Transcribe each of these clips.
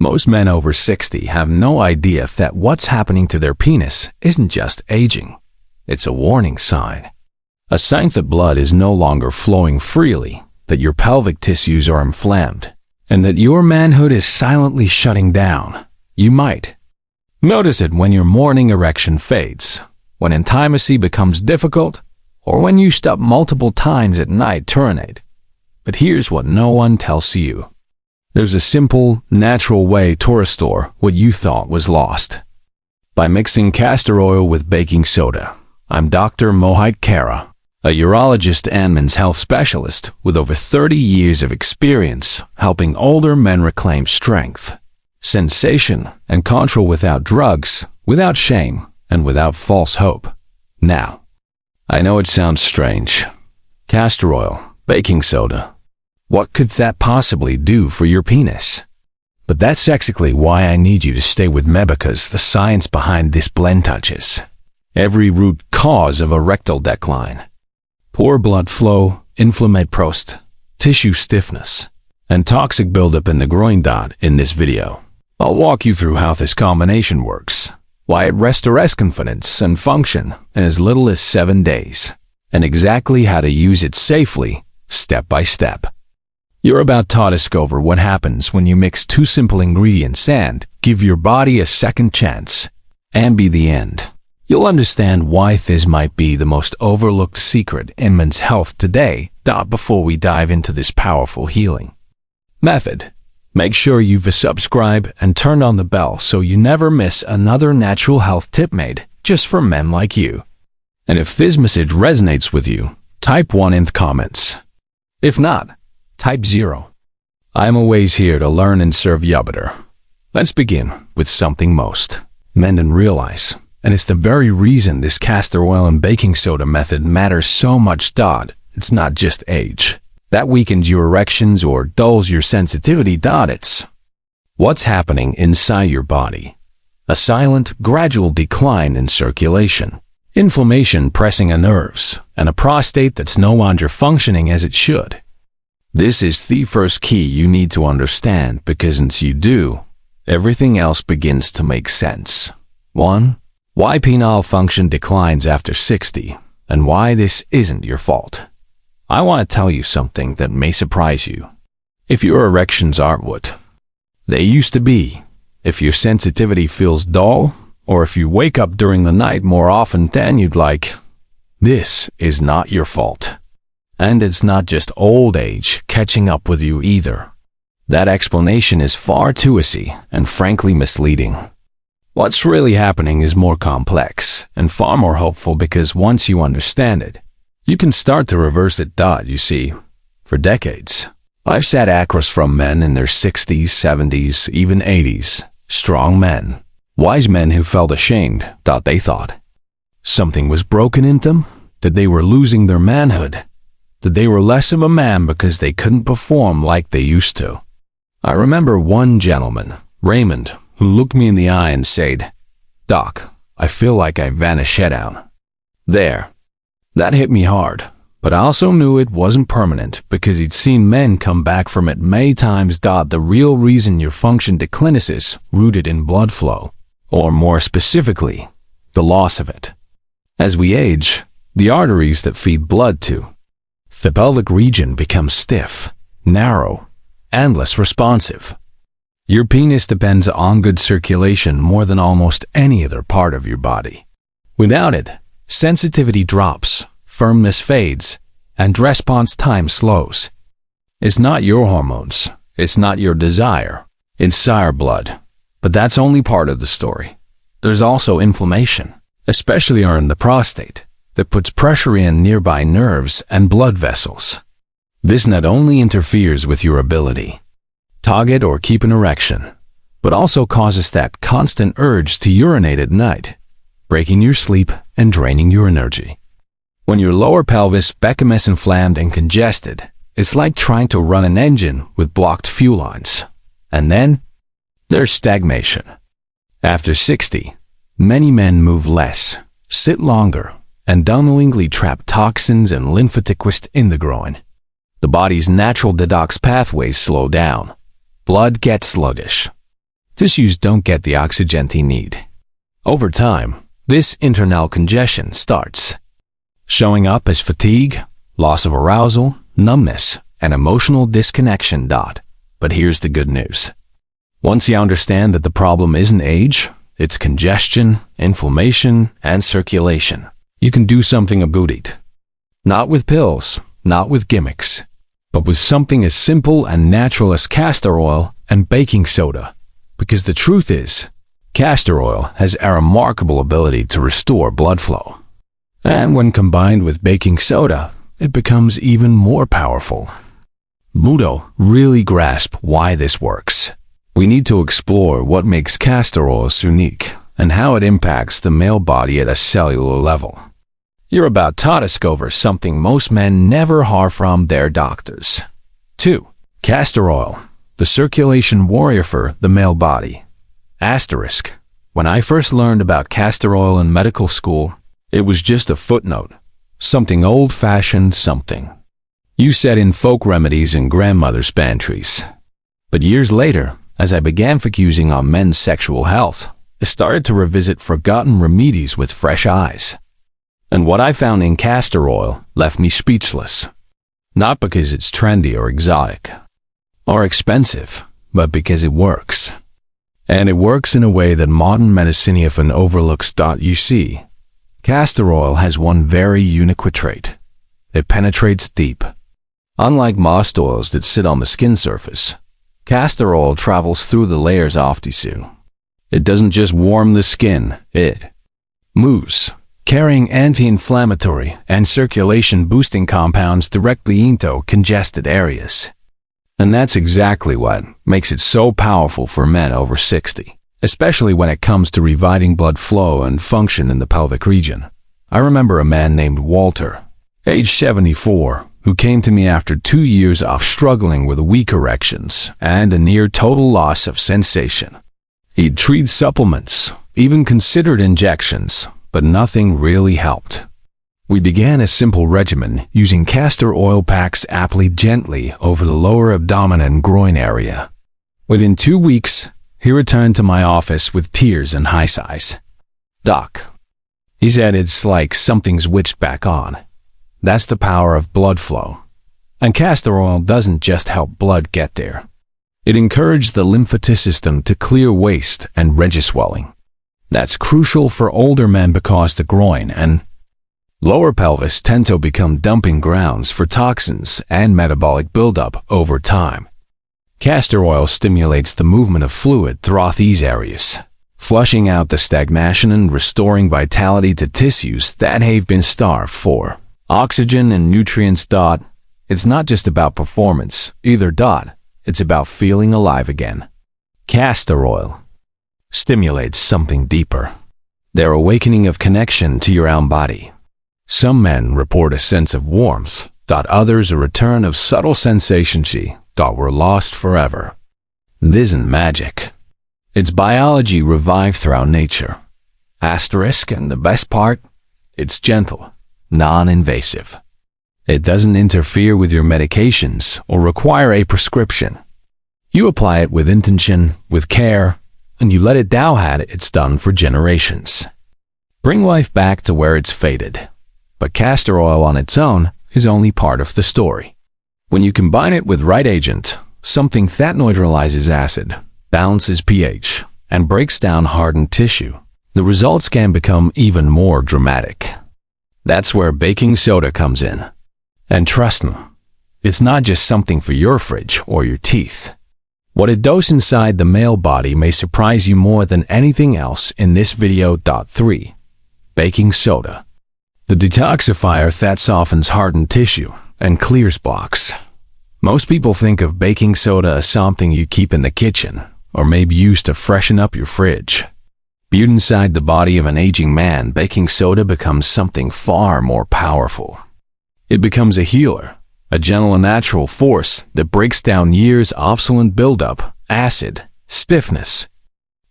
Most men over 60 have no idea that what's happening to their penis isn't just aging. It's a warning sign. A sign that blood is no longer flowing freely, that your pelvic tissues are inflamed, and that your manhood is silently shutting down. You might notice it when your morning erection fades, when intimacy becomes difficult, or when you stop multiple times at night to urinate. But here's what no one tells you. There's a simple, natural way to restore what you thought was lost. By mixing castor oil with baking soda. I'm Dr. Mohit Kara, a urologist and men's health specialist with over 30 years of experience helping older men reclaim strength, sensation, and control without drugs, without shame, and without false hope. Now, I know it sounds strange. Castor oil, baking soda. What could that possibly do for your penis? But that's exactly why I need you to stay with me, because the science behind this blend touches every root cause of erectile decline. Poor blood flow, inflamed prostate, tissue stiffness, and toxic buildup in the groin. In this video, I'll walk you through how this combination works, why it restores confidence and function in as little as 7 days, and exactly how to use it safely, step by step. You're about to discover what happens when you mix two simple ingredients and give your body a second chance, and be the end. You'll understand why this might be the most overlooked secret in men's health today. Before we dive into this powerful healing method, make sure you've subscribed and turned on the bell so you never miss another natural health tip made just for men like you. And if this message resonates with you, type 1 in the comments. If not, type 0. I'm always here to learn and serve you better. Let's begin with something most men don't realize, and it's the very reason this castor oil and baking soda method matters so much. It's not just age that weakens your erections or dulls your sensitivity. It's what's happening inside your body. A silent, gradual decline in circulation, inflammation pressing on nerves, and a prostate that's no longer functioning as it should. This is the first key you need to understand, because once you do, everything else begins to make sense. 1. Why penile function declines after 60, and why this isn't your fault. I want to tell you something that may surprise you. If your erections aren't what they used to be, if your sensitivity feels dull, or if you wake up during the night more often than you'd like, this is not your fault. And it's not just old age catching up with you either. That explanation is far too easy and frankly misleading. What's really happening is more complex and far more hopeful, because once you understand it, you can start to reverse it. You see, for decades, I've sat across from men in their 60s, 70s, even 80s, strong men, wise men who felt ashamed. They thought something was broken in them, that they were losing their manhood, that they were less of a man because they couldn't perform like they used to. I remember one gentleman, Raymond, who looked me in the eye and said, "Doc, I feel like I vanished down." There. That hit me hard, but I also knew it wasn't permanent, because he'd seen men come back from it many times. The real reason your function declines is rooted in blood flow, or more specifically, the loss of it. As we age, the arteries that feed blood to the pelvic region become stiff, narrow, and less responsive. Your penis depends on good circulation more than almost any other part of your body. Without it, sensitivity drops, firmness fades, and response time slows. It's not your hormones, it's not your desire, it's our blood. But that's only part of the story. There's also inflammation, especially in the prostate, that puts pressure in nearby nerves and blood vessels. This not only interferes with your ability to get or keep an erection, but also causes that constant urge to urinate at night, breaking your sleep and draining your energy. When your lower pelvis becomes inflamed and congested, it's like trying to run an engine with blocked fuel lines. And then there's stagnation. After 60, many men move less, sit longer, and unknowingly trap toxins and lymphatic waste in the groin. The body's natural detox pathways slow down. Blood gets sluggish. Tissues don't get the oxygen they need. Over time, this internal congestion starts showing up as fatigue, loss of arousal, numbness, and emotional disconnection. But here's the good news. Once you understand that the problem isn't age, it's congestion, inflammation, and circulation, you can do something about it. Not with pills, not with gimmicks, but with something as simple and natural as castor oil and baking soda. Because the truth is, castor oil has a remarkable ability to restore blood flow. And when combined with baking soda, it becomes even more powerful. Mudo really grasp why this works. We need to explore what makes castor oil so unique and how it impacts the male body at a cellular level. You're about to discover something most men never hear from their doctors. 2. Castor oil, the circulation warrior for the male body. Asterisk. When I first learned about castor oil in medical school, it was just a footnote. Something old-fashioned something. You said in folk remedies in grandmother's pantries. But years later, as I began focusing on men's sexual health, I started to revisit forgotten remedies with fresh eyes. And what I found in castor oil left me speechless. Not because it's trendy or exotic, or expensive, but because it works. And it works in a way that modern medicine often overlooks. You see, castor oil has one very unique trait. It penetrates deep. Unlike most oils that sit on the skin surface, castor oil travels through the layers of tissue. It doesn't just warm the skin, it moves, carrying anti-inflammatory and circulation-boosting compounds directly into congested areas. And that's exactly what makes it so powerful for men over 60, especially when it comes to reviving blood flow and function in the pelvic region. I remember a man named Walter, age 74, who came to me after 2 years of struggling with weak erections and a near total loss of sensation. He'd tried supplements, even considered injections, but nothing really helped. We began a simple regimen using castor oil packs applied gently over the lower abdomen and groin area. Within 2 weeks, he returned to my office with tears and high sighs. "Doc," he said, "it's like something's switched back on. That's the power of blood flow. And castor oil doesn't just help blood get there. It encouraged the lymphatic system to clear waste and ridge swelling. That's crucial for older men because the groin and lower pelvis tend to become dumping grounds for toxins and metabolic buildup over time. Castor oil stimulates the movement of fluid throughout these areas, flushing out the stagnation and restoring vitality to tissues that have been starved for oxygen and nutrients. It's not just about performance either. It's about feeling alive again. Castor oil stimulates something deeper, their awakening of connection to your own body. Some men report a sense of warmth, others a return of subtle sensations that were lost forever. This isn't magic. It's biology revived throughout nature. Asterisk, and the best part, it's gentle, non-invasive. It doesn't interfere with your medications or require a prescription. You apply it with intention, with care, and you let it down. It's done for generations. Bring life back to where it's faded. But castor oil on its own is only part of the story. When you combine it with right agent, something that neutralizes acid, balances pH, and breaks down hardened tissue, the results can become even more dramatic. That's where baking soda comes in. And trust me, it's not just something for your fridge or your teeth. What it does inside the male body may surprise you more than anything else in this video. 3. Baking soda, the detoxifier that softens hardened tissue and clears blocks. Most people think of baking soda as something you keep in the kitchen or maybe use to freshen up your fridge. But inside the body of an aging man, baking soda becomes something far more powerful. It becomes a healer, a gentle and natural force that breaks down years of obsolete buildup, acid, stiffness,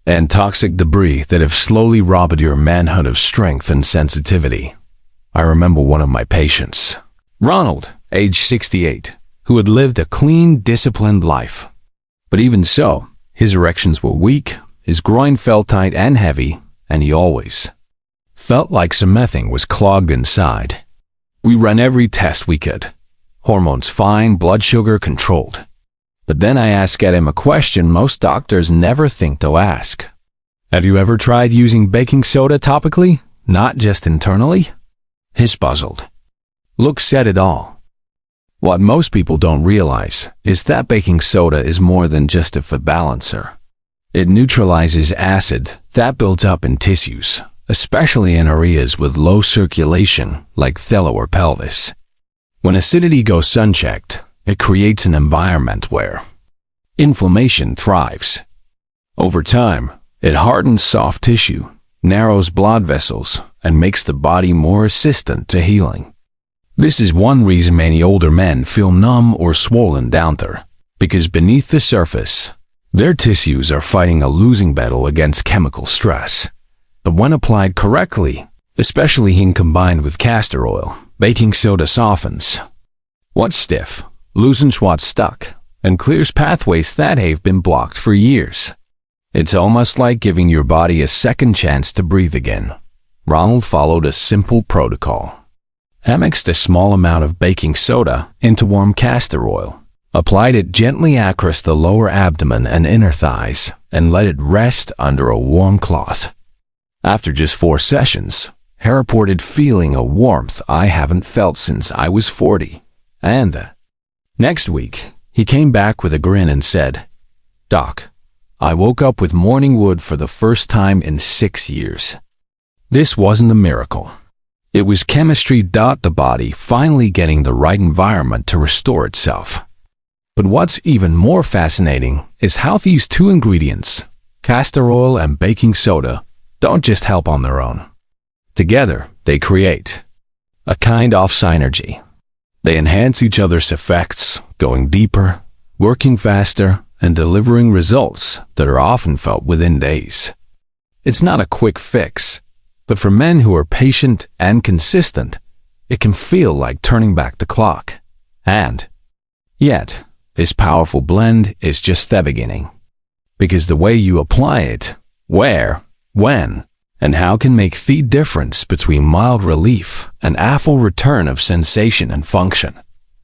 and toxic debris that have slowly robbed your manhood of strength and sensitivity. I remember one of my patients, Ronald, age 68, who had lived a clean, disciplined life. But even so, His erections were weak, his groin felt tight and heavy, and he always felt like something was clogged inside. We ran every test we could. Hormones fine, blood sugar controlled. But then I asked him a question most doctors never think to ask. Have you ever tried using baking soda topically, not just internally? He's puzzled. Look said it all. What most people don't realize is that baking soda is more than just a fat balancer. It neutralizes acid that builds up in tissues, especially in areas with low circulation like thela or pelvis. When acidity goes unchecked, it creates an environment where inflammation thrives. Over time, it hardens soft tissue, narrows blood vessels, and makes the body more resistant to healing. This is one reason many older men feel numb or swollen down there, because beneath the surface, their tissues are fighting a losing battle against chemical stress. But when applied correctly, especially when combined with castor oil, baking soda softens what's stiff, loosens what's stuck, and clears pathways that have been blocked for years. It's almost like giving your body a second chance to breathe again. Ronald followed a simple protocol. I mixed a small amount of baking soda into warm castor oil, applied it gently across the lower abdomen and inner thighs, and let it rest under a warm cloth. After just 4 sessions, he reported feeling a warmth I haven't felt since I was 40. And the next week, he came back with a grin and said, "Doc, I woke up with morning wood for the first time in 6 years." This wasn't a miracle. It was chemistry. The body finally getting the right environment to restore itself. But what's even more fascinating is how these 2 ingredients, castor oil and baking soda, don't just help on their own. Together, they create a kind of synergy. They enhance each other's effects, going deeper, working faster, and delivering results that are often felt within days. It's not a quick fix, but for men who are patient and consistent, it can feel like turning back the clock. And yet, this powerful blend is just the beginning. Because the way you apply it, where, when, and how can make the difference between mild relief and a full return of sensation and function.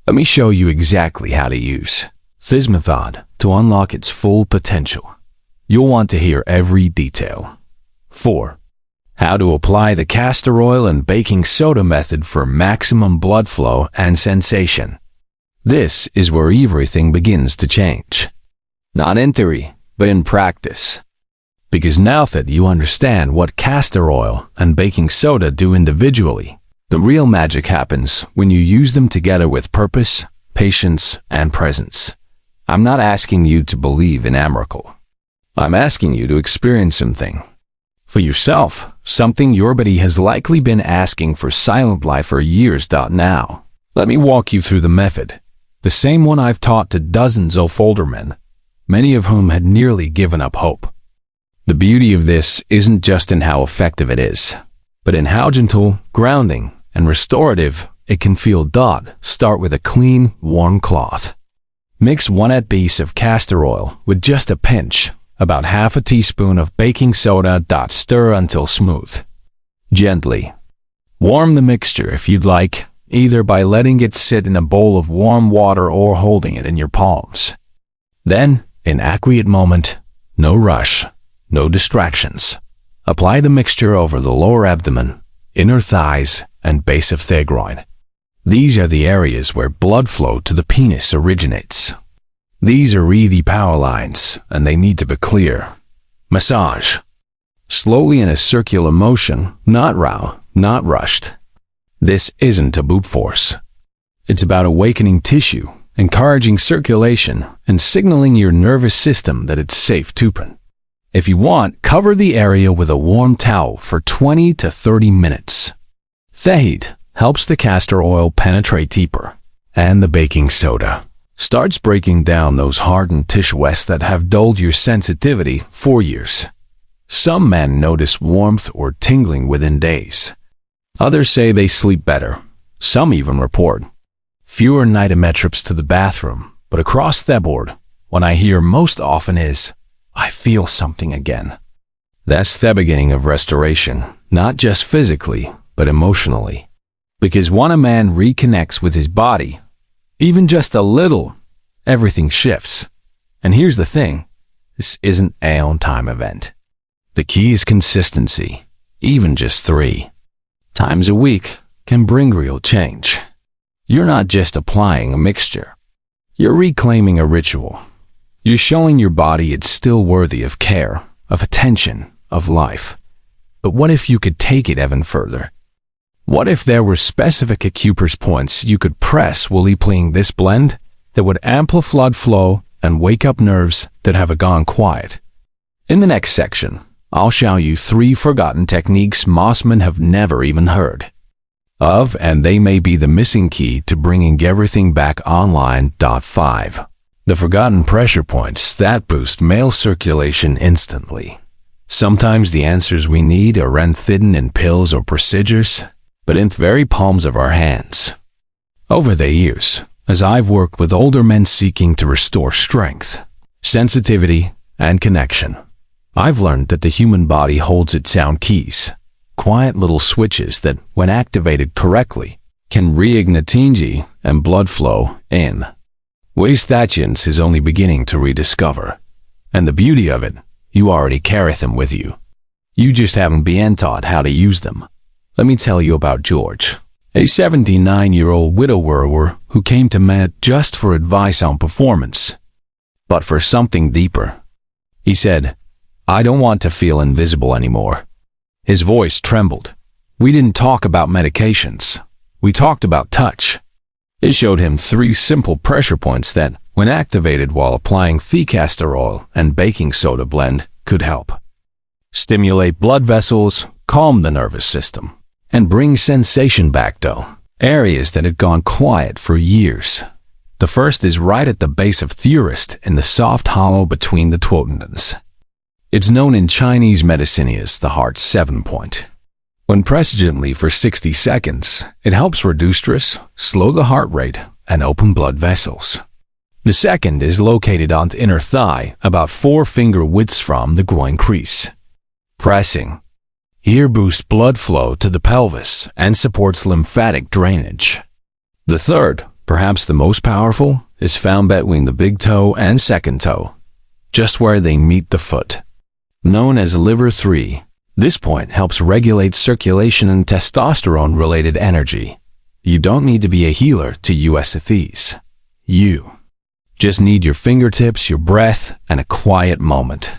Let me show you exactly how to use this method to unlock its full potential. You'll want to hear every detail. 4. How to apply the castor oil and baking soda method for maximum blood flow and sensation. This is where everything begins to change. Not in theory, but in practice. Because now that you understand what castor oil and baking soda do individually, the real magic happens when you use them together with purpose, patience, and presence. I'm not asking you to believe in a miracle. I'm asking you to experience something for yourself, something your body has likely been asking for silently for years. Now, let me walk you through the method, the same one I've taught to dozens of older men, many of whom had nearly given up hope. The beauty of this isn't just in how effective it is, but in how gentle, grounding, and restorative it can feel. Start with a clean, warm cloth. Mix 1 piece of castor oil with just a pinch, about half a teaspoon of baking soda. Stir until smooth. Gently warm the mixture if you'd like, either by letting it sit in a bowl of warm water or holding it in your palms. Then, in a quiet moment, no rush, no distractions, apply the mixture over the lower abdomen, inner thighs, and base of the groin. These are the areas where blood flow to the penis originates. These are really power lines, and they need to be clear. Massage. Slowly in a circular motion, not raw, not rushed. This isn't a brute force. It's about awakening tissue, encouraging circulation, and signaling your nervous system that it's safe to open. If you want, cover the area with a warm towel for 20 to 30 minutes. The heat helps the castor oil penetrate deeper, and the baking soda starts breaking down those hardened tissues that have dulled your sensitivity for years. Some men notice warmth or tingling within days. Others say they sleep better. Some even report fewer night trips to the bathroom. But across the board, what I hear most often is, I feel something again. That's the beginning of restoration, not just physically, but emotionally. Because when a man reconnects with his body, even just a little, everything shifts. And here's the thing, this isn't a on-time event. The key is consistency, even just 3 times a week can bring real change. You're not just applying a mixture. You're reclaiming a ritual. You're showing your body it's still worthy of care, of attention, of life. But what if you could take it even further? What if there were specific acupressure points you could press while applying this blend that would amplify blood flow and wake up nerves that have gone quiet? In the next section, I'll show you 3 forgotten techniques most men have never even heard of, and they may be the missing key to bringing everything back online. 5. The forgotten pressure points that boost male circulation instantly. Sometimes the answers we need aren't hidden in pills or procedures, but in the very palms of our hands. Over the years, as I've worked with older men seeking to restore strength, sensitivity, and connection, I've learned that the human body holds its own keys, quiet little switches that, when activated correctly, can reignite energy and blood flow in ways that science is only beginning to rediscover. And the beauty of it, you already carry them with you. You just haven't been taught how to use them. Let me tell you about George, a 79-year-old widower who came to me just for advice on performance, but for something deeper. He said, "I don't want to feel invisible anymore." His voice trembled. We didn't talk about medications. We talked about touch. It showed him 3 simple pressure points that, when activated while applying the castor oil and baking soda blend, could help stimulate blood vessels, calm the nervous system, and bring sensation back to areas that had gone quiet for years. The first is right at the base of the wrist in the soft hollow between the two tendons. It's known in Chinese medicine as the heart's 7 point. When pressed gently for 60 seconds, it helps reduce stress, slow the heart rate, and open blood vessels. The second is located on the inner thigh, about 4 finger widths from the groin crease. Pressing here boosts blood flow to the pelvis and supports lymphatic drainage. The third, perhaps the most powerful, is found between the big toe and second toe, just where they meet the foot. Known as liver 3, this point helps regulate circulation and testosterone-related energy. You don't need to be a healer to use these. You just need your fingertips, your breath, and a quiet moment.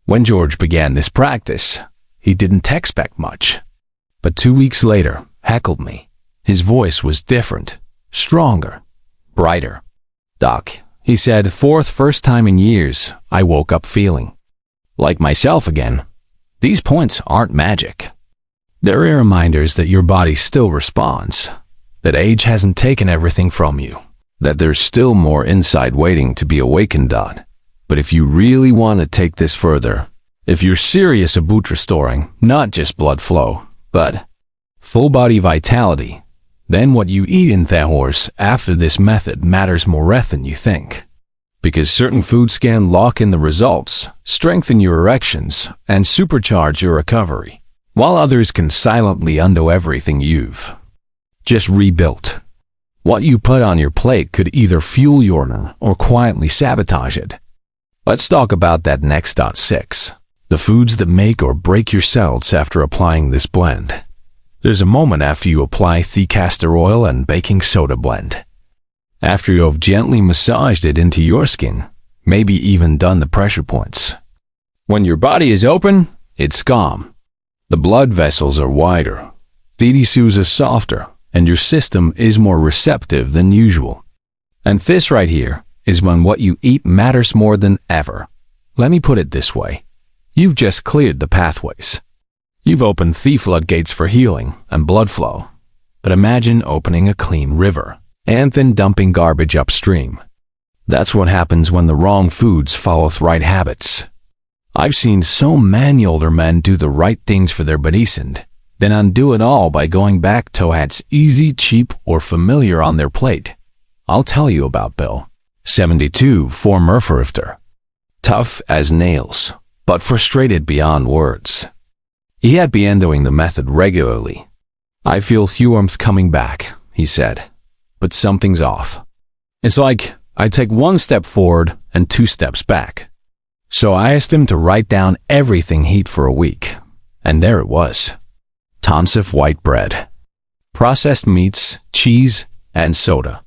When George began this practice, he didn't expect much. But 2 weeks later, heckled me. His voice was different, stronger, brighter. "Doc," he said, "for the first time in years, I woke up feeling like myself again. These points aren't magic. They're reminders that your body still responds, that age hasn't taken everything from you, that there's still more inside waiting to be awakened on. But if you really want to take this further, if you're serious about restoring not just blood flow, but full body vitality, then what you eat in the horse after this method matters more than you think. Because certain foods can lock in the results, strengthen your erections, and supercharge your recovery, while others can silently undo everything you've just rebuilt. What you put on your plate could either fuel your or quietly sabotage it. Let's talk about that next. 6. The foods that make or break your cells after applying this blend. There's a moment after you apply the castor oil and baking soda blend. After you have gently massaged it into your skin, maybe even done the pressure points. When your body is open, it's calm. The blood vessels are wider, the tissues are softer, and your system is more receptive than usual. And this right here is when what you eat matters more than ever. Let me put it this way. You've just cleared the pathways. You've opened the floodgates for healing and blood flow. But imagine opening a clean river and then dumping garbage upstream. That's what happens when the wrong foods follow the right habits. I've seen so many older men do the right things for their bodies and then undo it all by going back to what's easy, cheap, or familiar on their plate. I'll tell you about Bill, 72, former lifter. tough as nails, but frustrated beyond words. He had been doing the method regularly. "I feel warmth coming back," he said, "but something's off. It's like I take one step forward and 2 steps back." So I asked him to write down everything he'd for a week, and there it was. Tons of white bread, processed meats, cheese, and soda.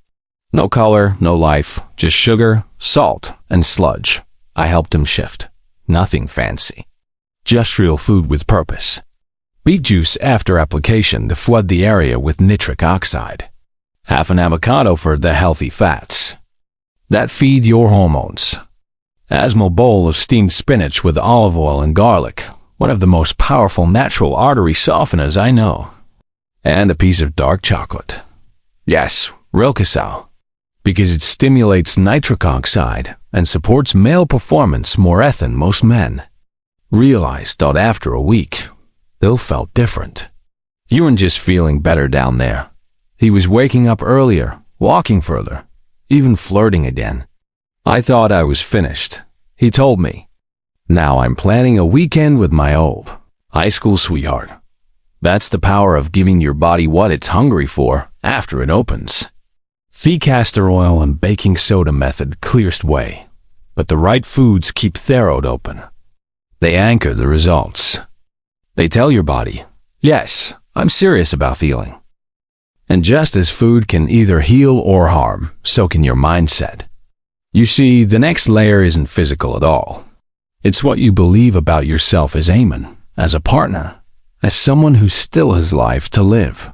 No color, no life, just sugar, salt, and sludge. I helped him shift. Nothing fancy. Just real food with purpose. Beet juice after application to flood the area with nitric oxide. Half an avocado for the healthy fats that feed your hormones. A small bowl of steamed spinach with olive oil and garlic, one of the most powerful natural artery softeners I know. And a piece of dark chocolate. Yes, real cacao. Because it stimulates nitric oxide and supports male performance more than most men. Realized that after a week, Bill felt different. He wasn't just feeling better down there. He was waking up earlier, walking further, even flirting again. I thought I was finished, he told me. Now I'm planning a weekend with my old high school sweetheart. That's the power of giving your body what it's hungry for after it opens. The castor oil and baking soda method clearest way, but the right foods keep throat open. They anchor the results. They tell your body, yes, I'm serious about healing. And just as food can either heal or harm, so can your mindset. You see, the next layer isn't physical at all. It's what you believe about yourself as Eamon, as a partner, as someone who still has life to live.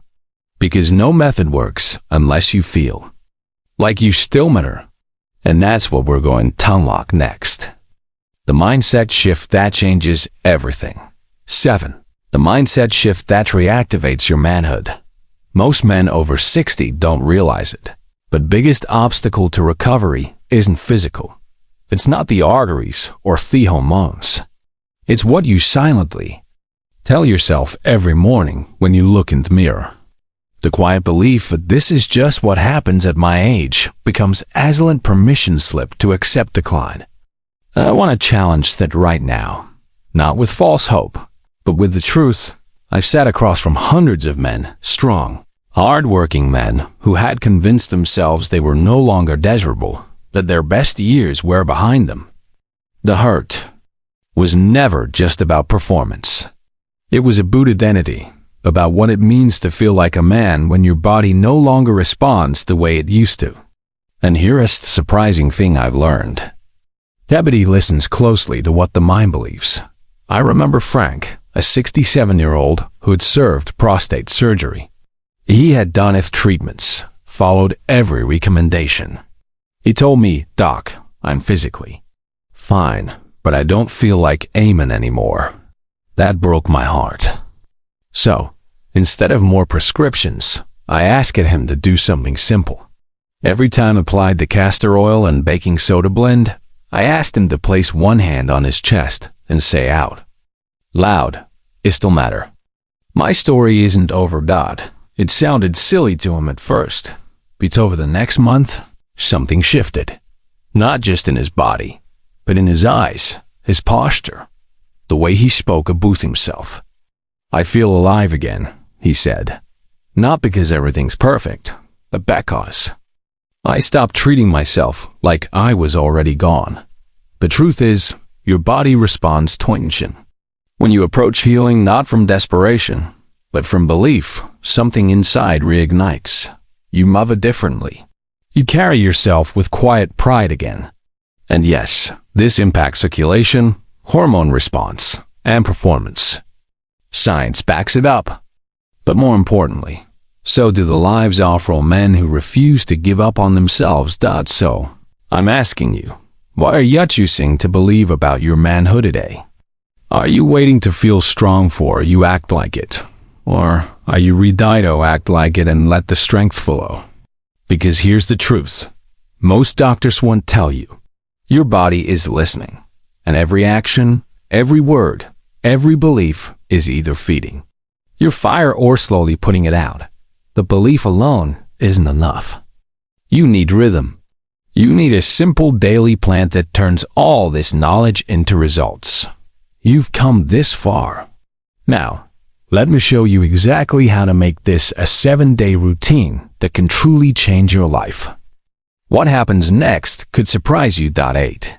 Because no method works unless you feel like you still matter. And that's what we're going to unlock next. The mindset shift that changes everything. 7. The mindset shift that reactivates your manhood. Most men over 60 don't realize it, but biggest obstacle to recovery isn't physical. It's not the arteries or the hormones. It's what you silently tell yourself every morning when you look in the mirror. The quiet belief that this is just what happens at my age becomes excellent permission slip to accept decline. I want to challenge that right now, not with false hope, but with the truth. I've sat across from hundreds of men, strong, hard-working men who had convinced themselves they were no longer desirable, that their best years were behind them. The hurt was never just about performance. It was about identity, about what it means to feel like a man when your body no longer responds the way it used to. And here is the surprising thing I've learned. Deputy listens closely to what the mind believes. I remember Frank, a 67-year-old who had served prostate surgery. He had done his treatments, followed every recommendation. He told me, "Doc, I'm physically fine, but I don't feel like Eamon anymore." That broke my heart. So, instead of more prescriptions, I asked him to do something simple. Every time I applied the castor oil and baking soda blend, I asked him to place one hand on his chest and say out loud, "It still matter." My story isn't over God. It sounded silly to him at first, but over the next month, something shifted. Not just in his body, but in his eyes, his posture, the way he spoke about himself. "I feel alive again," he said. "Not because everything's perfect, but because I stopped treating myself like I was already gone." The truth is, your body responds to tension. When you approach healing not from desperation, but from belief, something inside reignites. You move differently. You carry yourself with quiet pride again. And yes, this impacts circulation, hormone response, and performance. Science backs it up. But more importantly, so do the lives of all men who refuse to give up on themselves. So, I'm asking you, what are you choosing to believe about your manhood today? Are you waiting to feel strong for you act like it? Or are you ready to act like it and let the strength flow? Because here's the truth. Most doctors won't tell you. Your body is listening. And every action, every word, every belief is either feeding your fire or slowly putting it out. The belief alone isn't enough. You need rhythm. You need a simple daily plan that turns all this knowledge into results. You've come this far. Now, let me show you exactly how to make this a 7-day routine that can truly change your life. What happens next could surprise you. 8.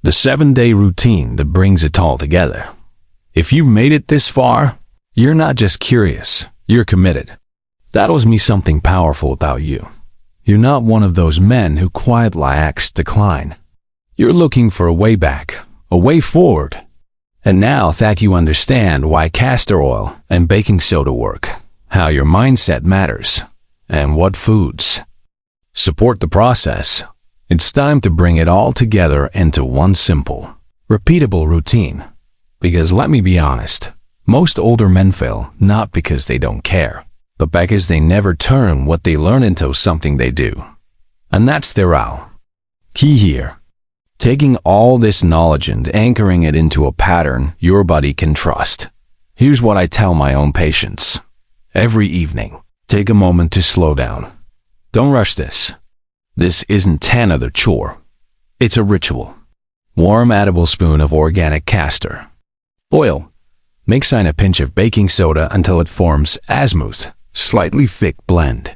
The 7-day routine that brings it all together. If you've made it this far, you're not just curious, you're committed. That tells me something powerful about you. You're not one of those men who quietly acts decline. You're looking for a way back, a way forward. And now that you understand why castor oil and baking soda work, how your mindset matters, and what foods support the process, it's time to bring it all together into one simple, repeatable routine. Because let me be honest, most older men fail not because they don't care, but because they never turn what they learn into something they do. And that's the real key here. Taking all this knowledge and anchoring it into a pattern your body can trust. Here's what I tell my own patients. Every evening, take a moment to slow down. Don't rush this. This isn't another chore. It's a ritual. Warm edible spoon of organic castor oil. Mix in a pinch of baking soda until it forms a smooth, slightly thick blend.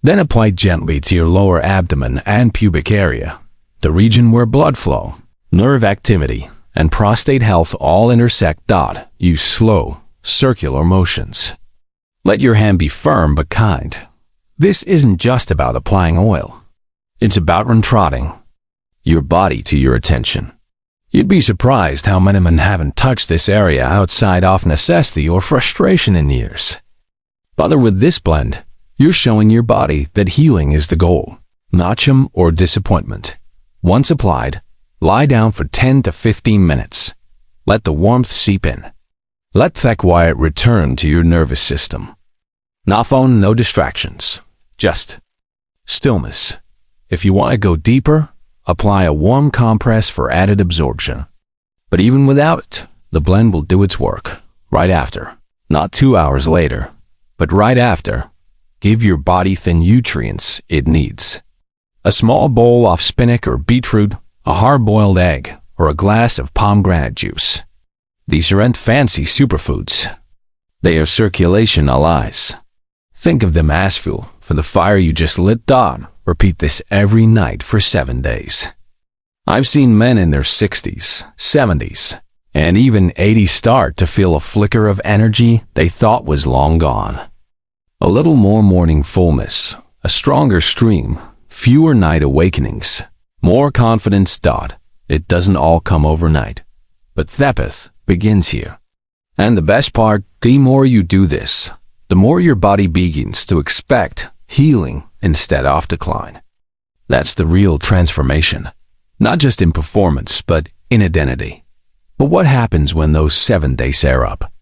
Then apply gently to your lower abdomen and pubic area, the region where blood flow, nerve activity, and prostate health all intersect. Use slow, circular motions. Let your hand be firm but kind. This isn't just about applying oil. It's about trotting your body to your attention. You'd be surprised how many men haven't touched this area outside of necessity or frustration in years. But with this blend, you're showing your body that healing is the goal, not shame or disappointment. Once applied, lie down for 10 to 15 minutes. Let the warmth seep in. Let that quiet return to your nervous system. No phone, no distractions. Just stillness. If you want to go deeper, apply a warm compress for added absorption. But even without it, the blend will do its work. Right after. Not 2 hours later, but right after. Give your body the nutrients it needs. A small bowl of spinach or beetroot, a hard-boiled egg, or a glass of pomegranate juice. These aren't fancy superfoods. They are circulation allies. Think of them as fuel for the fire you just lit. Repeat this every night for 7 days. I've seen men in their 60s, 70s, and even 80s start to feel a flicker of energy they thought was long gone. A little more morning fullness, a stronger stream, fewer night awakenings, more confidence. It doesn't all come overnight, but therapy begins here. And the best part, the more you do this, the more your body begins to expect healing instead of decline. That's the real transformation, not just in performance, but in identity. But what happens when those 7 days are up?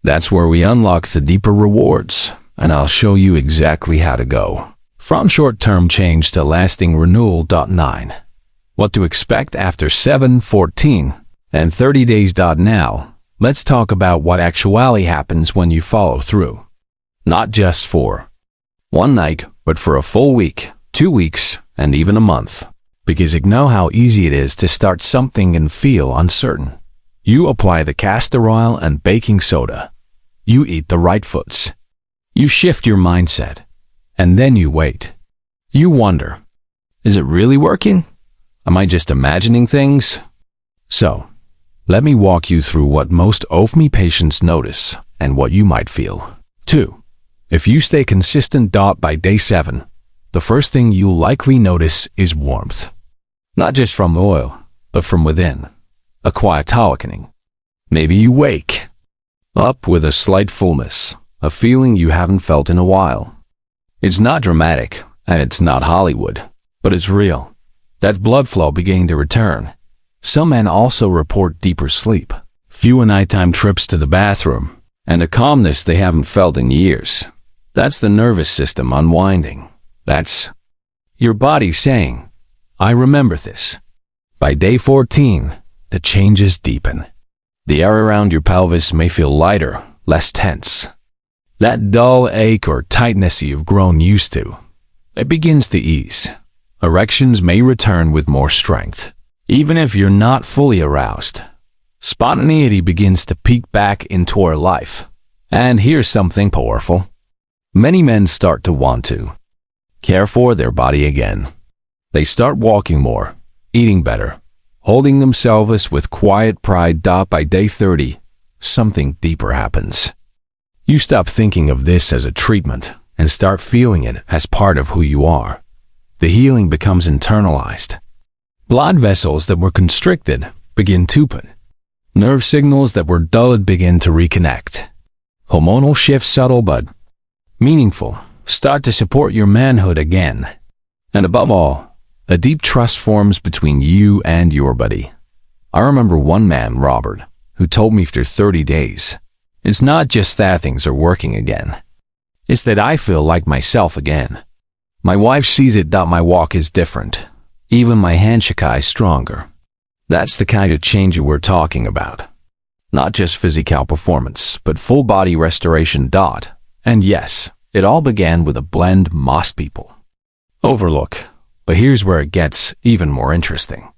That's where we unlock the deeper rewards, and I'll show you exactly how to go from short-term change to lasting renewal. 9. What to expect after 7, 14, and 30 days. Now, let's talk about what actually happens when you follow through. Not just for one night, but for a full week, 2 weeks, and even a month. Because you know how easy it is to start something and feel uncertain. You apply the castor oil and baking soda. You eat the right foods. You shift your mindset. And then you wait. You wonder, is it really working? Am I just imagining things? So, let me walk you through what most OFMI patients notice and what you might feel. 2. If you stay consistent. By day 7, the first thing you'll likely notice is warmth. Not just from the oil, but from within. A quiet awakening. Maybe you wake up with a slight fullness, a feeling you haven't felt in a while. It's not dramatic, and it's not Hollywood, but it's real. That blood flow beginning to return. Some men also report deeper sleep, fewer nighttime trips to the bathroom, and a calmness they haven't felt in years. That's the nervous system unwinding. That's your body saying, I remember this. By day 14, the changes deepen. The air around your pelvis may feel lighter, less tense. That dull ache or tightness you've grown used to, it begins to ease. Erections may return with more strength, even if you're not fully aroused. Spontaneity begins to peek back into our life. And here's something powerful. Many men start to want to care for their body again. They start walking more, eating better, holding themselves with quiet pride. By day 30, something deeper happens. You stop thinking of this as a treatment and start feeling it as part of who you are. The healing becomes internalized. Blood vessels that were constricted begin to open. Nerve signals that were dulled begin to reconnect. Hormonal shifts, subtle but meaningful, start to support your manhood again. And above all, a deep trust forms between you and your body. I remember one man, Robert, who told me after 30 days, "It's not just that things are working again. It's that I feel like myself again. My wife sees it. My walk is different. Even my handshake is stronger." That's the kind of change we're talking about. Not just physical performance, but full body restoration. And yes, it all began with a blend most people overlook. But here's where it gets even more interesting.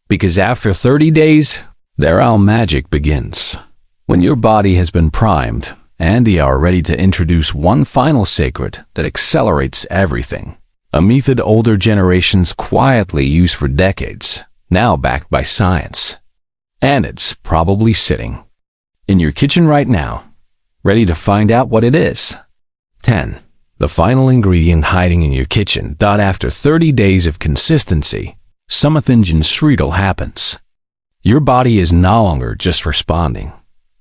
Because after 30 days, there our magic begins. When your body has been primed, and you are ready to introduce one final secret that accelerates everything. A method older generations quietly use for decades, now backed by science. And it's probably sitting in your kitchen right now, ready to find out what it is. 10. The final ingredient hiding in your kitchen. After 30 days of consistency, something surreal happens. Your body is no longer just responding.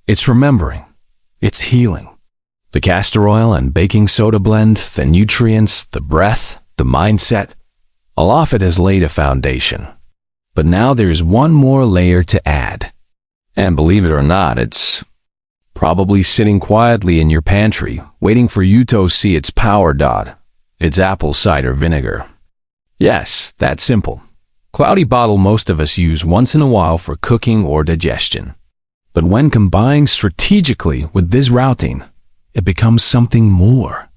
It's remembering. It's healing. The castor oil and baking soda blend, the nutrients, the breath, the mindset, all of it has laid a foundation. But now there's one more layer to add. And believe it or not, it's probably sitting quietly in your pantry, waiting for you to see its power. It's apple cider vinegar. Yes, that's simple. Cloudy bottle most of us use once in a while for cooking or digestion. But when combined strategically with this routine, it becomes something more.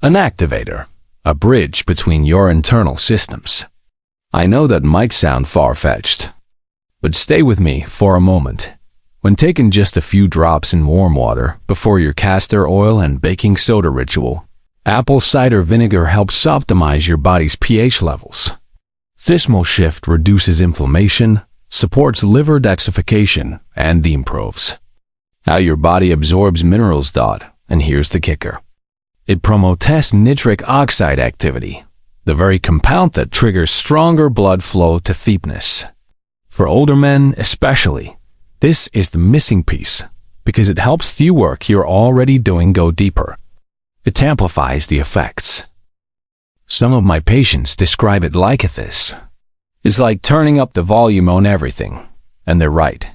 An activator, a bridge between your internal systems. I know that might sound far-fetched, but stay with me for a moment. When taken just a few drops in warm water before your castor oil and baking soda ritual, apple cider vinegar helps optimize your body's pH levels. This small shift reduces inflammation, supports liver detoxification, and improves how your body absorbs minerals. And here's the kicker. It promotes nitric oxide activity, the very compound that triggers stronger blood flow to deepness. For older men especially, this is the missing piece, because it helps the work you're already doing go deeper. It amplifies the effects. Some of my patients describe it like this. It's like turning up the volume on everything, and they're right.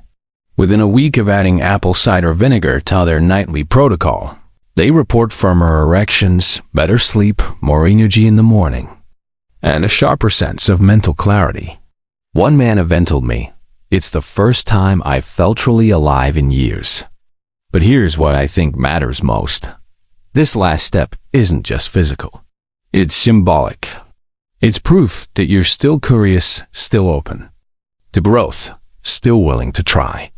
Within a week of adding apple cider vinegar to their nightly protocol, they report firmer erections, better sleep, more energy in the morning, and a sharper sense of mental clarity. One man even told me, "It's the first time I've felt truly alive in years." But here's what I think matters most. This last step isn't just physical. It's symbolic. It's proof that you're still curious, still open to growth, still willing to try.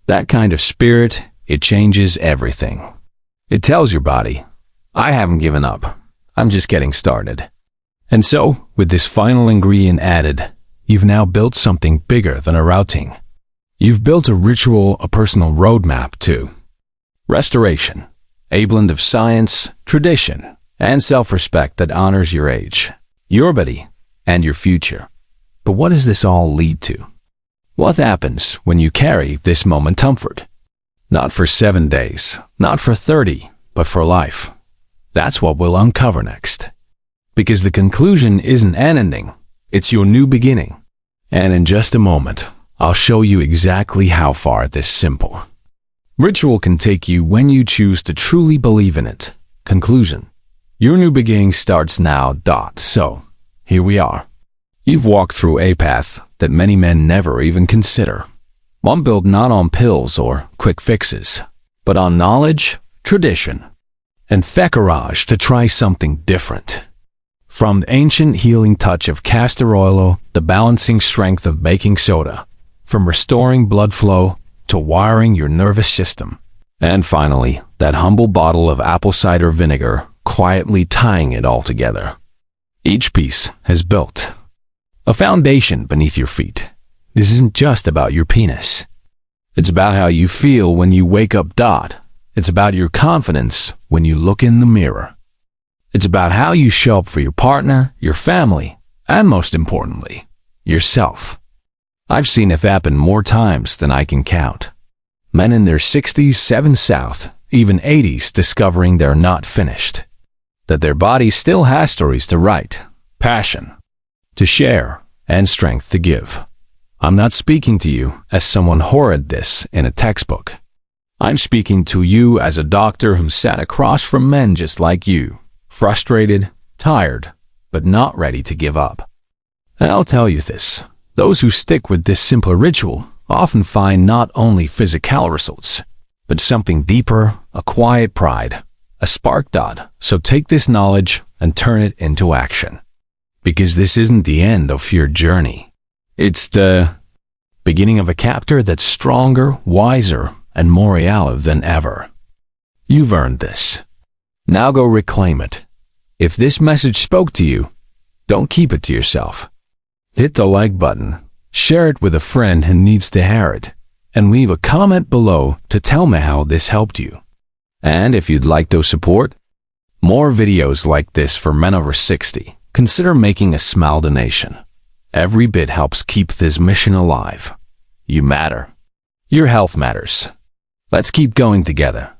That kind of spirit, it changes everything. It tells your body, I haven't given up. I'm just getting started. And so, with this final ingredient added, you've now built something bigger than a routine. You've built a ritual, a personal roadmap to restoration, a blend of science, tradition, and self-respect that honors your age, your body, and your future. But what does this all lead to? What happens when you carry this momentum forward? Not for 7 days, not for 30, but for life. That's what we'll uncover next. Because the conclusion isn't an ending, it's your new beginning. And in just a moment, I'll show you exactly how far this simple ritual can take you when you choose to truly believe in it. Conclusion. Your new beginning starts now. So, here we are. You've walked through a path that many men never even consider. One built not on pills or quick fixes, but on knowledge, tradition, and the courage to try something different. From the ancient healing touch of castor oil, the balancing strength of baking soda, from restoring blood flow to wiring your nervous system. And finally, that humble bottle of apple cider vinegar, quietly tying it all together. Each piece has built a foundation beneath your feet. This isn't just about your penis. It's about how you feel when you wake up. It's about your confidence when you look in the mirror. It's about how you show up for your partner, your family, and most importantly, yourself. I've seen it happen more times than I can count. Men in their 60s, 7 South, even 80s discovering they're not finished. That their body still has stories to write, passion to share, and strength to give. I'm not speaking to you as someone who read this in a textbook. I'm speaking to you as a doctor who sat across from men just like you, frustrated, tired, but not ready to give up. And I'll tell you this, those who stick with this simple ritual often find not only physical results, but something deeper, a quiet pride, a spark. So take this knowledge and turn it into action. Because this isn't the end of your journey. It's the beginning of a chapter that's stronger, wiser, and more real than ever. You've earned this. Now go reclaim it. If this message spoke to you, don't keep it to yourself. Hit the like button, share it with a friend who needs to hear it, and leave a comment below to tell me how this helped you. And if you'd like to support more videos like this for men over 60, consider making a small donation. Every bit helps keep this mission alive. You matter. Your health matters. Let's keep going together.